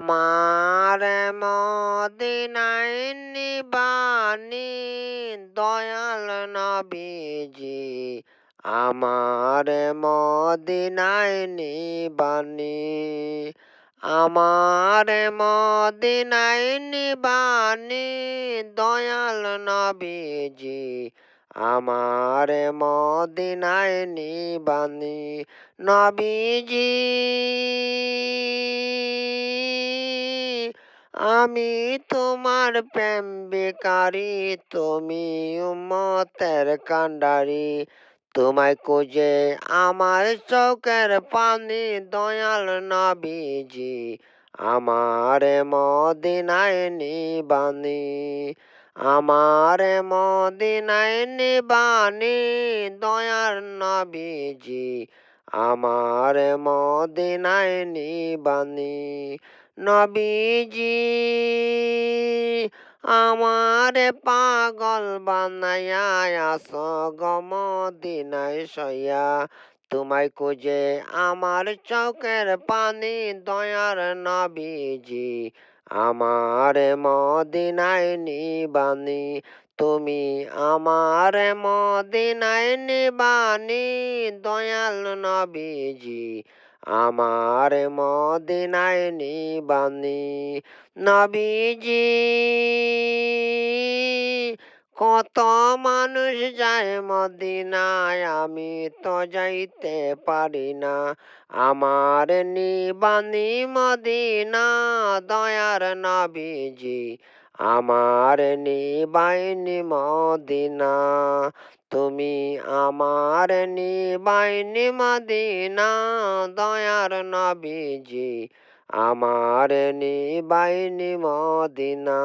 মারে মদিনায় নিবানি দয়াল নবীজি আমার মদিনায় নিবানি আমার মদিনায় নিবানি দয়াল নবীজি আমার মদিনায় নিবানি নবীজি আমি তোমার প্রেম ভিখারি তুমি উম্মতের কান্ডারি তোমায় খুঁজে আমার চোখের পানি দয়াল নবীজি আমার মদিনায় নিবানি আমার মদিনায় নিবানি দয়াল নবীজি আমার মদিনায় নিবানি নবীজি আমারে পাগল বানায়া আসো গো মদিনায় শোয়া তোমায় খুঁজে আমার চোখের পানি দয়ার নবীজি আমার মদিনায় নিবানি তুমি আমার মদিনায় নিবানি দয়াল নবীজি আমার মদিনায় নিবানি নবীজি কত মানুষ যায় মদিনায় আমি তো যাইতে পারি না আমার নিবানি মদিনা দয়ার নবীজি আমার নিবাইনি মদিনা তুমি আমার নিবাইনি মদিনা দয়ার নবীজি আমার নিবাইনি মদিনা